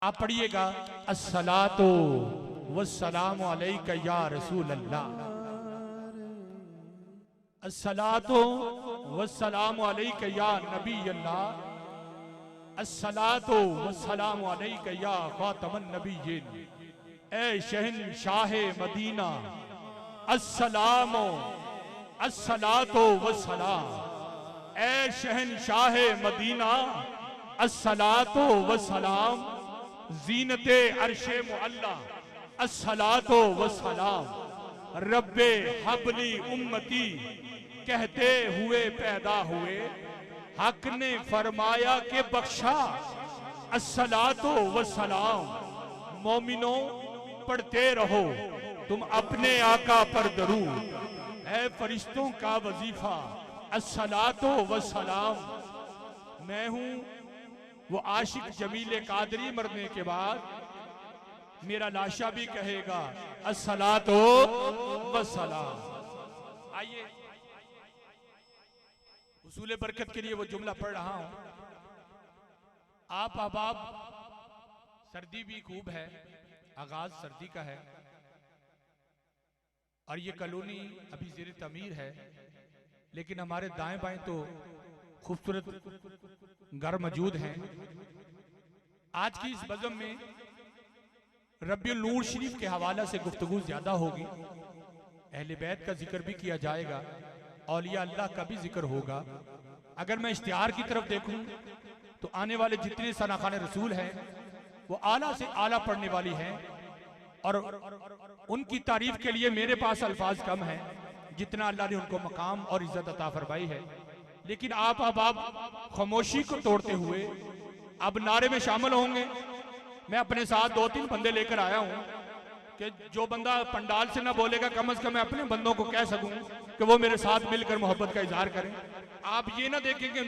आप पढ़िएगा अस्सलातो वस्सलामु अलैका या रसूल अल्लाह, अस्सलातो वस्सलामु अलैका या नबी अल्लाह, अस्सलातो वस्सलामु अलैका या खातमन नबिय्यीन, ए शहंशाह मदीना, अस्सलामो अस्सलातो वस्सलाम, ए शहंशाह मदीना, अस्सलातो वस्सलाम, जीनते अर्शे मुअल्ला, अस्सलातो वस्सलाम, रब्बे हबली उम्मती, कहते हुए पैदा हुए, हक ने फरमाया के बख्शा, अस्सलातो वस्सलाम। मोमिनो पढ़ते रहो तुम अपने आका पर दरूद, है फरिश्तों का वजीफा, अस्सलातो वस्सलाम। मैं हूं वो आशिक जमीले कादरी, मरने के बाद मेरा लाशा भी कहेगा अस्सलातो वस्सलाम। आइए उसूले बरकत के लिए वो जुमला पढ़ रहा हूं। आप अहबाब, सर्दी भी खूब है, आगाज सर्दी का है और ये कॉलोनी अभी ज़ेरे तमीर है, लेकिन हमारे दाएं बाएं तो खूबसूरत घर मौजूद हैं। आज की इस बज़म में रब्बुल नूर शरीफ के हवाला से गुफ्तगू ज्यादा होगी, अहले बैत का जिक्र भी किया जाएगा, औलिया अल्लाह का भी जिक्र होगा। अगर मैं इश्तिहार की तरफ देखूं तो आने वाले जितने सनाखाने रसूल हैं वो आला से आला पढ़ने वाली हैं और उनकी तारीफ के लिए मेरे पास अल्फाज कम हैं, जितना अल्लाह ने उनको मकाम और इज्जत अता फरमाई है। लेकिन आप खामोशी को तोड़ते हुए अब नारे में शामिल होंगे। मैं अपने साथ 2-3 बंदे लेकर आया हूं कि जो बंदा पंडाल से ना बोलेगा, कम से कम मैं अपने बंदों को कह सकूं कि वो मेरे साथ मिलकर मोहब्बत का इजहार करें। आप ये ना देखें कि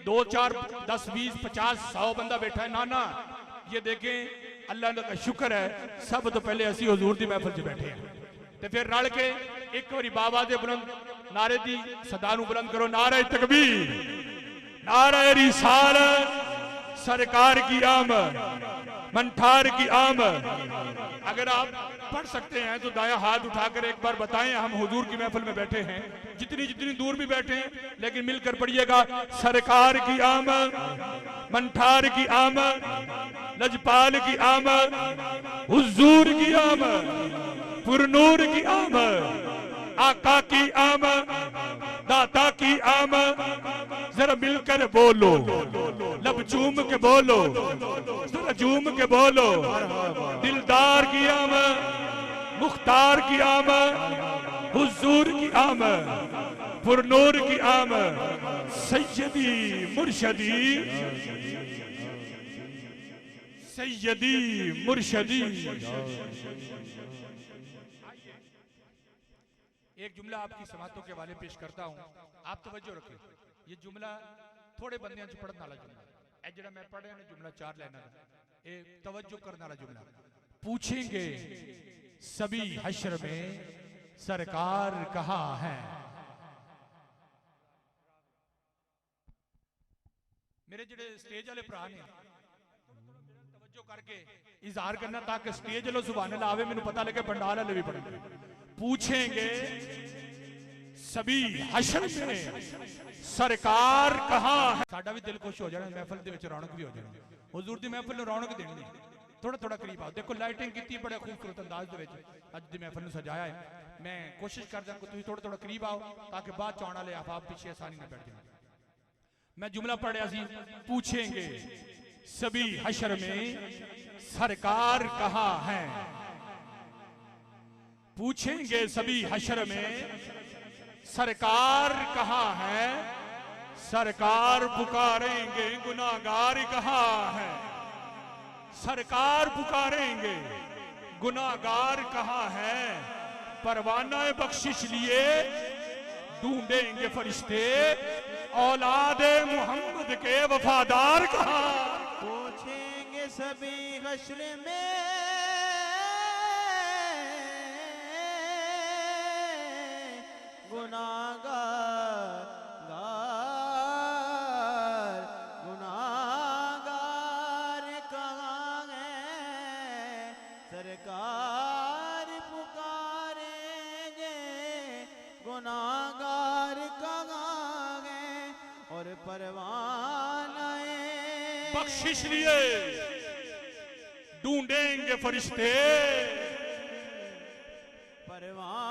2, 4, 10, 20, 50, 100 बंदा बैठा है, ना ना, ये देखें अल्लाह का शुक्र है सब तो पहले असी हुजूर दी महफिल च बैठे हैं। तो फिर रल के एक बारी बाबा दे बुलंद नारे दी सदा नूं बुलंद करो, नारे तकबीर, नारे रिसालत, सरकार की आमद, मंठार की आमद। अगर आप पढ़ सकते हैं तो दाया हाथ उठाकर एक बार बताएं हम हुजूर की महफिल में बैठे हैं, जितनी जितनी दूर भी बैठे हैं, लेकिन मिलकर पढ़िएगा सरकार की आमद, मंठार की आमद, लजपाल की आमद, हुजूर की आमद, पुरनूर की आमद, आका की आमद, दाता की आमद। जरा मिलकर बोलो, लब चूम के बोलो, जरा झूम के बोलो, दिलदार की आमद, मुख्तार की आमद, हुजूर की आमद, पुरनूर की आमद, सैयदी मुर्शदी, सैयदी मुर्शदी। एक जुमला आपकी समातों के वाले पेश करता हूं, आप तवज्जो रखें। ये जुमला थोड़े बंदियां च पढ़ने वाला जुमला है, जेड़ा मैं पढ़ रहा जुमला 4 लाइन ए तवज्जो करने वाला जुमला। पूछेंगे सभी हश्र में सरकार कहाँ है। मेरे जेड़े स्टेज वाले भरा ने तवज्जो करके इजहार करना ताकि स्टेज लो सुभान अल्लाह आवे, मैंने पता लगे पंडाल वाले भी पढ़ेंगे। पूछेंगे सभी हश्र में सरकार कहाँ है। साडा भी दिल खुश हो जाना, महफिल दे विच रौनक भी हो जानी, हुजूर दी महफिल नूं रौनक देनी। थोड़ा थोड़ा करीब आओ, देखो लाइटिंग की बड़े खूबसूरत अंदाज दे विच अज दी महफिल नूं सजाया है। मैं कोशिश करदा कि तुसीं थोड़ा थोड़ा करीब आओ ताकि बाद च आउण वाले आप पीछे आसानी ना बैठ जाए। मैं जुमला पढ़िया सी, पूछेंगे सभी हश्र में सरकार कहाँ है। पूछेंगे सभी हश्र में सरकार कहाँ है, सरकार पुकारेंगे गुनाहगार कहाँ है, सरकार पुकारेंगे गुनाहगार कहाँ है। परवाना बख्शिश लिए ढूंढेंगे फरिश्ते, औलादे मोहम्मद के वफादार कहाँ। पूछेंगे सभी हश्र में गुनाहगार कहाँ है, सरकार पुकारेंगे, गुनाहगार कहाँ हैं और परवानाए बख्शिश लिए ढूंढेंगे फरिश्ते, परवानाए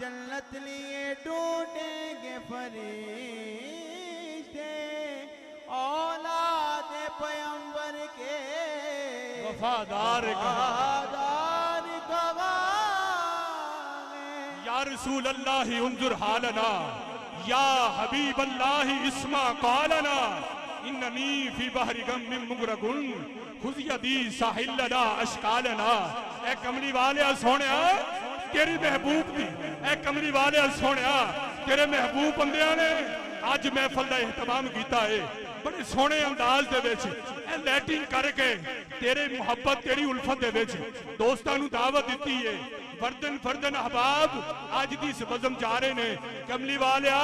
जन्नत लिए ढूंढेंगे फरिश्ते, औलाद पैगंबर के वफादार या रसूल अल्लाह उन्जुर हालना, या हबीब अल्लाह इस्मा कालना, इन्ननी फी बहरी गम मिन मुगरगुन खुज़यदी साहिलना अशकालना। ए कमली वाले सोहणिया तेरी महबूब दी, ए कमली वाले सोहणिया तेरे महबूब बंदियां ने अज महफल का एहतमाम किया है बड़े सोहने अंदाज दे विच लैटिंग करके तेरे मुहब्बत तेरी उल्फत दे विच दोस्तां नूं दावत दी है। फरदन फरदन अहबाब अज दी इस बज़म जा रहे ने। कमली वालिया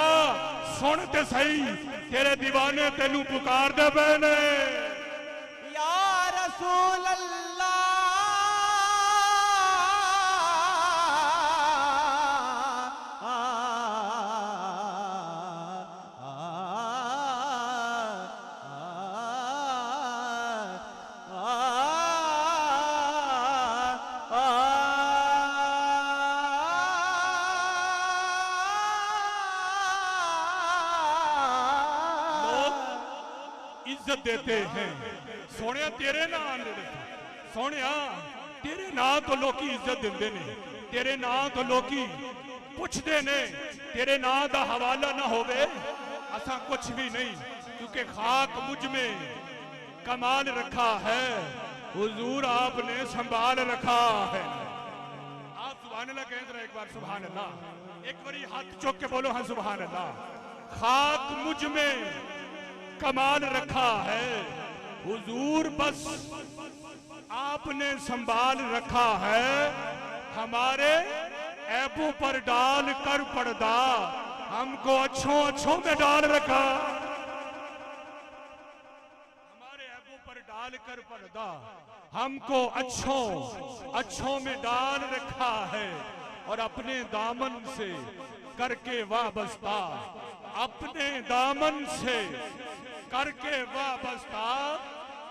सुन ते सही तेरे दीवाने तेनू पुकार दे पे ने। या रसूल अल्लाह इज्जत देते हैं सोनिया तेरे नाम सोनिया तेरे नाम तो लोकी इज्जत देंदे ने, तेरे नाम तो लोकी पुछदे ने, तेरे नाम का हवाला ना होवे असा कुछ भी नहीं, क्योंकि खाक मुझ में कमाल रखा है, हुजूर आपने संभाल रखा है। आप सुभान अल्लाह कह रहे एक बार सुभान अल्लाह, एक बार हाथ चौक के बोलो हाँ सुभान अल्लाह। खाक मुझ में कमाल रखा है, हुजूर बस आपने संभाल रखा है, हमारे ऐबों पर डाल कर पर्दा हमको अच्छों अच्छों में डाल रखा, हमारे ऐबों पर डाल कर पर्दा हमको अच्छों अच्छों में डाल रखा है, और अपने दामन से करके वाबस्ता, अपने दामन से करके वाबस्ता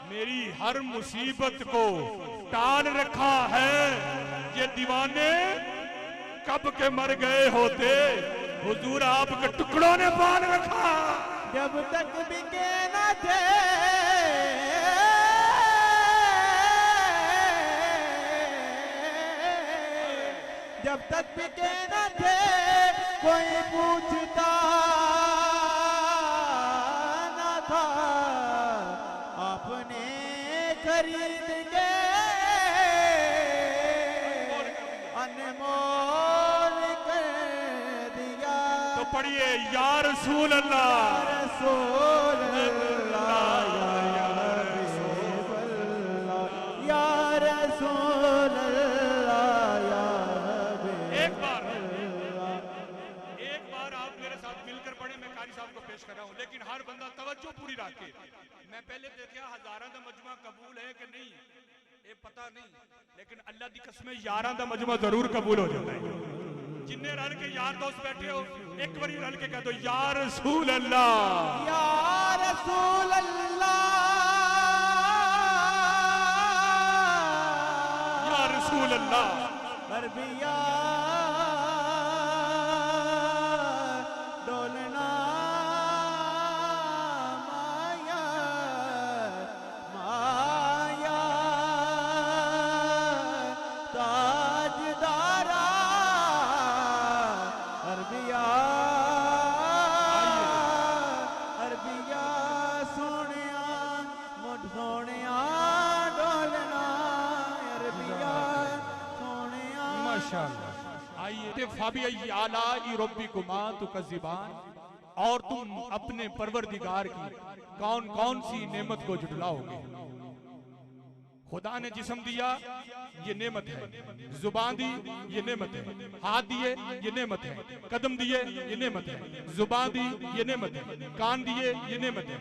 मेरी हर मुसीबत को टाल रखा है। ये दीवाने कब के मर गए होते, हुजूर आपके टुकड़ों ने पाल रखा। जब तक बिके न थे जब तक बिके न थे कोई पूछता न था, आपने खरीद के अनमोल कर दिया। तो पढ़िए या रसूल अल्लाह, रसूल अल्लाह, या हबीब अल्लाह, या रसूल अल्लाह, या हबीब। एक बार आप मेरे साथ मिलकर पढ़े, मैं कारी साहब को पेश कर रहा हूं, लेकिन हर बंदा तवज्जो पूरी रख के। मैं पहले देखा हजारां दा मजमा कबूल है कि नहीं ये पता नहीं, लेकिन अल्लाह दी कसम यारां दा मजमा जरूर कबूल हो जाता है। जिन्ने रल के यार दोस्त बैठे हो एक बारी रल के कह दो या रसूल अल्लाह, या रसूल अल्लाह, या रसूल अल्लाह। अरबिया डोलना माया माया ताजदारा, अरबिया अरबिया सोनिया मुझ सोनिया डोलना, अरबिया सोनिया। माशाअल्लाह। आइए फाबी आला रब्बिकुमा तुकज़्ज़िबान, और तुम अपने परवरदिगार की कौन कौन सी नेमत को जुटलाओगे। खुदा ने जिस्म दिया ये नेमत है, जुबान दी ये नेमत है, हाथ दिए ये नेमत है, कदम दिए ये नेमत है, जुबान दी ये नेमत है, कान दिए ये नेमत है।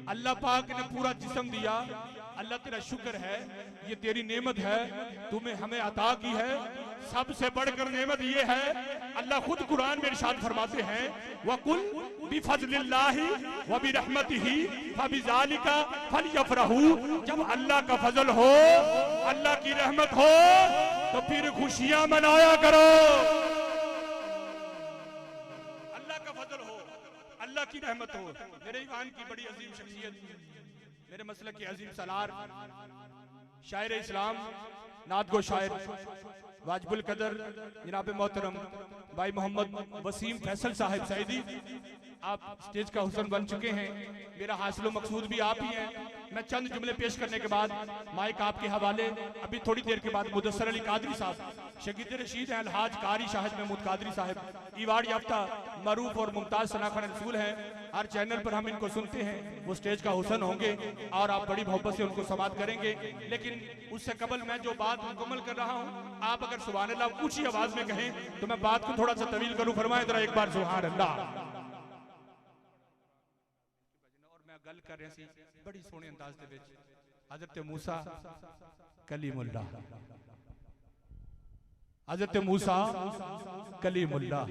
अल्लाह पाक ने पूरा जिस्म दिया। अल्लाह तेरा शुक्र है, ये तेरी नेमत है, तुम्हें हमें अता की है। सबसे बढ़कर नेमत ये है, अल्लाह खुद कुरान में इरशाद फरमाते हैं, वकुल बिफज़लिल्लाहि व बिरहमतिही फबिज़ालिका फलयफ़रहू। जब अल्लाह का फजल हो, अल्लाह की रहमत हो, तो फिर खुशियां मनाया करो। अल्लाह का फजल हो, अल्लाह की रहमत हो। मेरे ईमान की बड़ी अजीम शख्सियत, मेरे मसलक के अजीम सलार, शायर इस्लाम, नात गो शायर, वाजिबुल कदर जनाब मोहतरम भाई मोहम्मद वसीम फैसल साहिब सईदी, आप स्टेज का हुसन बन चुके हैं। मेरा हासिल मकसूद भी आप ही हैं। मैं चंद जुमले पेश करने के बाद माइक आपके हवाले। अभी थोड़ी देर के बाद मुदस्सर अली कादरी साहब, शगीद रशीद हैं, अलहाज कारी शाहिद महमूद कादरी साहब, इवार्ड याफ्ता मरूफ और मुमताज सनाखन रसूल हैं। हर चैनल पर हम इनको सुनते हैं। वो स्टेज का हुसन होंगे और आप बड़ी मोहब्बत से उनको समात करेंगे। लेकिन उससे कबल मैं जो बात मुकम्मल कर रहा हूँ, आप अगर सुभान अल्लाह ऊंची आवाज में कहें तो मैं बात को थोड़ा सा तवील करूं। फरमाएं जरा एक बार सुभान अल्लाह। और मैं गल कर रहा सी बड़ी सोहने अंदाज दे विच हजरत मूसा कलीमुल्लाह, हजरत मूसा कलीमुल्लाह,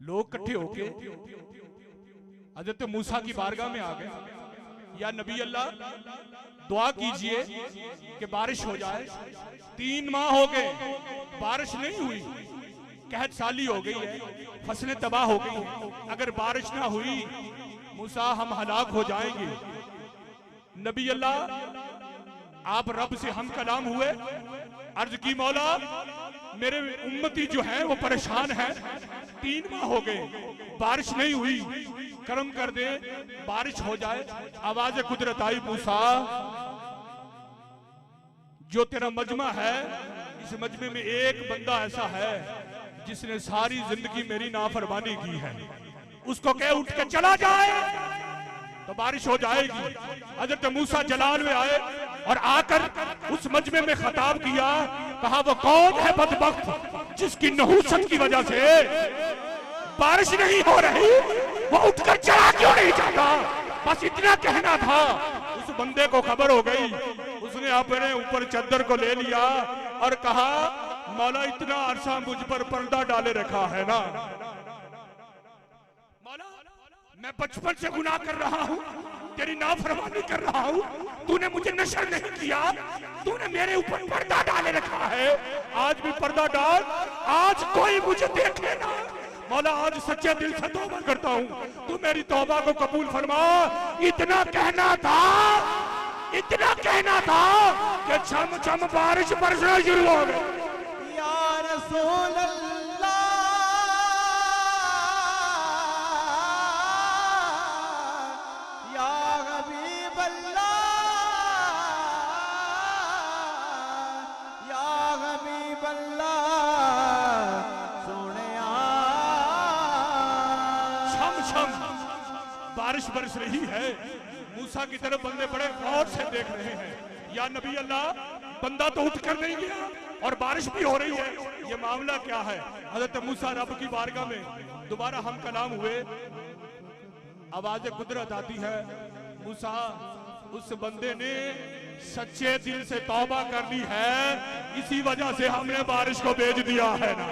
लोग इकट्ठे होके हजरत मूसा की बारगाह में आ गए। या नबी अल्लाह, दुआ कीजिए कि बारिश हो जाए। 3 माह हो गए, बारिश नहीं हुई, कहत साली हो गई है, फसलें तबाह हो गई हैं। अगर बारिश ना हुई मूसा हम हलाक हो जाएंगे। नबी अल्लाह, आप रब से हम कलाम हुए, अर्ज की मौला मेरे उम्मती जो है वो परेशान है, 3 माह हो गए, बारिश नहीं हुई, करम कर दे, बारिश हो जाए। आवाज कुदरत आई, मूसा जो तेरा मजमा है, इस मजमे में एक बंदा ऐसा है जिसने सारी जिंदगी मेरी नाफरमानी की है, उसको कह उठ के चला जाए तो बारिश हो जाएगी। हजरत मूसा जलाल में आए और आकर उस मजमे में खिताब किया, कहा वो कौन है बदबख्त जिसकी नहूसत की वजह से बारिश नहीं हो रही, वो उठकर चला क्यों नहीं जाता। बस इतना कहना था। उस बंदे को खबर हो गई, उसने अपने ऊपर चद्दर को ले लिया और कहा, मौला इतना अरसा मुझ पर पर्दा डाले रखा है ना, मौला मैं बचपन से गुनाह कर रहा हूँ, तेरी नाफरमानी कर रहा हूँ, तूने मुझे नशर नहीं किया, तूने मेरे ऊपर पर्दा डाले रखा है। आज भी पर्दा डाल, आज कोई मुझे देखे ना। मौला आज सच्चे दिल से तौबा करता हूँ, तू मेरी तौबा को कबूल फरमा। इतना कहना था, इतना कहना था कि छम छम बारिश बरसना शुरू हो गई। या रसूल अल्लाह, या हबीब अल्लाह, या हबीब अल्लाह, सोनिया छम छम बारिश बरस रही है। मूसा की तरफ बंदे बड़े गौर से देख रहे हैं। या नबी अल्लाह, बंदा तो उठ कर नहीं गया और बारिश भी हो रही है, ये मामला क्या है। हजरत मूसा रब की बारगाह में दोबारा हम कलाम हुए। आवाज कुदरत आती है, मूसा उस बंदे ने सच्चे दिल से तौबा कर ली है, इसी वजह से हमने बारिश को भेज दिया है ना।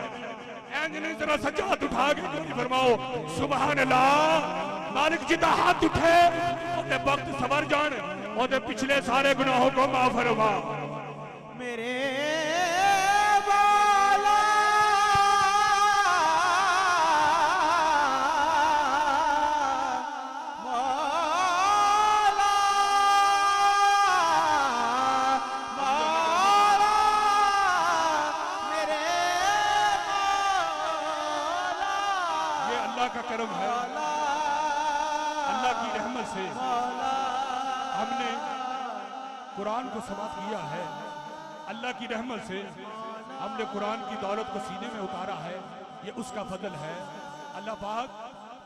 जरा सज्जाद उठा के फरमाओ सुभान अल्लाह। मालिक जिदा हाथ उठे ओदे वक्त सवर जान, ओदे पिछले सारे गुनाहों को माफ फरमा। मेरे वाला मौला, मौला मेरे मौला, ये अल्लाह का करम है, अल्लाह की रहमत से हमने कुरान को समाप्त किया है। अल्लाह की रहमत से हमने कुरान की दौलत को सीने में उतारा है, ये उसका फजल है। अल्लाह पाक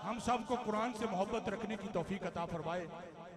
हम सबको कुरान से मोहब्बत रखने की तौफीक अता फरमाए।